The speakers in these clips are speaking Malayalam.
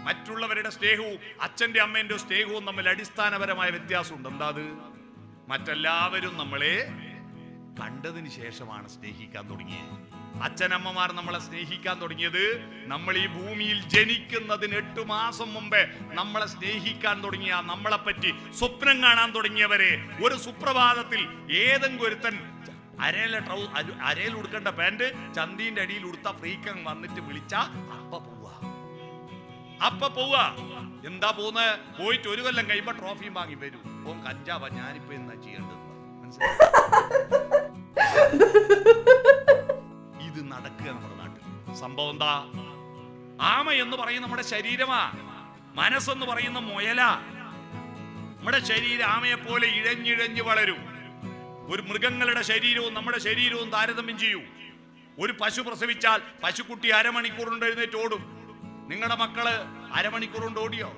മറ്റുള്ളവരുടെ സ്നേഹവും അച്ഛൻ്റെ അമ്മേൻ്റെ സ്നേഹവും തമ്മിൽ അടിസ്ഥാനപരമായ വ്യത്യാസമുണ്ട്. എന്താ അത്? മറ്റെല്ലാവരും നമ്മളെ കണ്ടതിന് ശേഷമാണ് സ്നേഹിക്കാൻ തുടങ്ങിയത്. അച്ഛനമ്മമാർ നമ്മളെ സ്നേഹിക്കാൻ തുടങ്ങിയത് നമ്മൾ ഈ ഭൂമിയിൽ ജനിക്കുന്നതിന് 8 മാസം മുമ്പേ നമ്മളെ സ്നേഹിക്കാൻ തുടങ്ങിയ, നമ്മളെ പറ്റി സ്വപ്നം കാണാൻ തുടങ്ങിയവരെ ഒരു സുപ്രഭാതത്തിൽ ഏതെങ്കിലും ഒരുത്തൻ അരയിൽ ഉടുക്കേണ്ട പാന്റ് ചന്തീന്റെ അടിയിൽ ഉടുത്ത ഫ്രീക്കൻ വന്നിട്ട് വിളിച്ച അപ്പ പോവാ. എന്താ പോകുന്നത്? പോയിട്ട് 1 കൊല്ലം കഴിയുമ്പോ ട്രോഫിയും വാങ്ങി വരൂ. ഓ കഞ്ചാവാ, ഞാനിപ്പോ എന്നാ ചെയ്യേണ്ടത്? മനസ്സിലായി? ഇത് നടക്കുക നമ്മുടെ നാട്ടിൽ. സംഭവം എന്താ? ആമ എന്ന് പറയുന്ന നമ്മുടെ ശരീരമാ, മനസ്സെന്ന് പറയുന്ന മുയലാ. നമ്മുടെ ശരീരം ആമയെ പോലെ ഇഴഞ്ഞിഴഞ്ഞ് വളരും. ഒരു മൃഗങ്ങളുടെ ശരീരവും നമ്മുടെ ശരീരവും താരതമ്യം ചെയ്യൂ. ഒരു പശു പ്രസവിച്ചാൽ പശുക്കുട്ടി അരമണിക്കൂർ കൊണ്ട് എഴുന്നേറ്റ് ഓടും. നിങ്ങളുടെ മക്കള് അരമണിക്കൂർ കൊണ്ട് ഓടിയോ?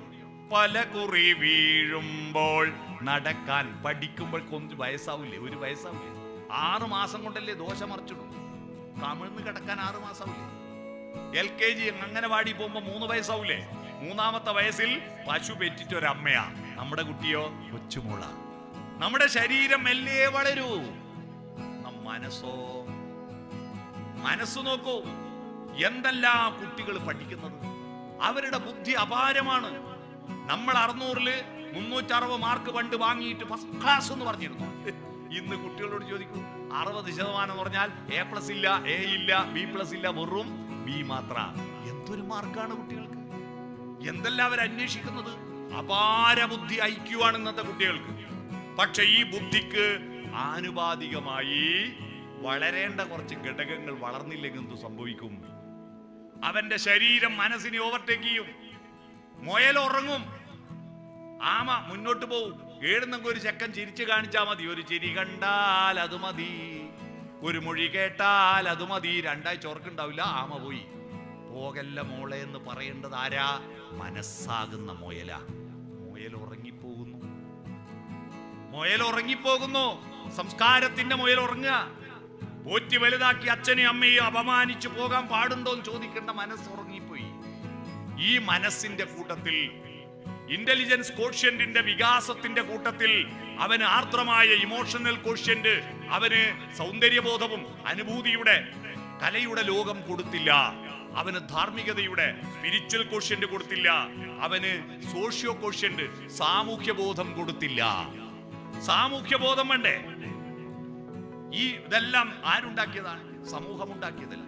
പല കുറി വീഴുമ്പോൾ നടക്കാൻ പഠിക്കുമ്പോൾ കൊഞ്ച് വയസ്സാവില്ലേ? 1 വയസ്സാവില്ലേ? 6 മാസം കൊണ്ടല്ലേ ദോശ മറിച്ചിടും. കമിഴ്ന്ന് കിടക്കാൻ 6 മാസമാവില്ലേ? LKG അംഗനവാടി പോകുമ്പോ 3 വയസ്സാവില്ലേ? 3ാമത്തെ വയസ്സിൽ പശു പെറ്റിട്ടൊരമ്മയാ. നമ്മുടെ കുട്ടിയോ കൊച്ചുമോള. നമ്മുടെ ശരീരം മെല്ലെ വളരൂ. മനസ്സ് നോക്കൂ, എന്തെല്ലാം കുട്ടികൾ പഠിക്കുന്നത്. അവരുടെ ബുദ്ധി അപാരമാണ്. നമ്മൾ 600-ല് 360 മാർക്ക് പണ്ട് വാങ്ങിയിട്ട് ഫസ്റ്റ് ക്ലാസ് എന്ന് പറഞ്ഞിരുന്നു. ഇന്ന് കുട്ടികളോട് ചോദിക്കൂ, 60% എന്ന് പറഞ്ഞാൽ A+ ഇല്ല, A ഇല്ല, B+ ഇല്ല, വെറും B മാത്ര. എന്തൊരു മാർക്കാണ് കുട്ടികൾക്ക്! എന്തെല്ലാം അവർ അന്വേഷിക്കുന്നത്! അപാര ബുദ്ധി IQ ആണ് ഇന്നത്തെ കുട്ടികൾക്ക്. പക്ഷെ ഈ ബുദ്ധിക്ക് ആനുപാതികമായി വളരേണ്ട കുറച്ച് ഘടകങ്ങൾ വളർന്നില്ലെങ്കിൽ എന്ത് സംഭവിക്കും? അവന്റെ ശരീരം മനസ്സിനെ ഓവർടേക്ക് ചെയ്യും. മുയൽ ഉറങ്ങും, ആമ മുന്നോട്ട് പോവും. ഏടുന്നെങ്കിൽ ഒരു ചെക്കൻ ചിരിച്ചു കാണിച്ചാൽ മതി. ഒരു ചിരി കണ്ടാൽ അത് മതി, ഒരു മൊഴി കേട്ടാൽ അത് മതി. 2 ആഴ്ച ഉറക്കുണ്ടാവില്ല, ആമ പോയി. പോകല്ല മോളെ എന്ന് പറയേണ്ടത് ആരാ? മനസ്സാകുന്ന മുയല. മുയൽ ഉറങ്ങിപ്പോകുന്നു. സംസ്കാരത്തിന്റെ മുയൽ ഉറങ്ങുക. പോറ്റി വലുതാക്കി അച്ഛനെയും അമ്മയെയും അപമാനിച്ചു പോകാൻ പാടുണ്ടോ എന്ന് ചോദിക്കേണ്ട മനസ്സ് ഉറങ്ങിപ്പോയി. ഈ മനസ്സിന്റെ കൂട്ടത്തിൽ, ഇന്റലിജൻസ് കോഷ്യന്റിന്റെ വികാസത്തിന്റെ കൂട്ടത്തിൽ അവന് ആർദ്രമായ ഇമോഷണൽ കോഷ്യന്റ്, അവന് സൗന്ദര്യബോധവും അനുഭൂതിയുടെ കലയുടെ ലോകം കൊടുത്തില്ല. അവന് ധാർമ്മികതയുടെ സ്പിരിച്വൽ കോഷ്യന്റ് കൊടുത്തില്ല. അവന് സോഷ്യോ കോഷ്യന്റ്, സാമൂഹ്യ ബോധം കൊടുത്തില്ല. സാമൂഹ്യ ബോധം വേണ്ടേ? ഇതെല്ലാം ആരുണ്ടാക്കിയതാണ്? സമൂഹം ഉണ്ടാക്കിയതല്ല.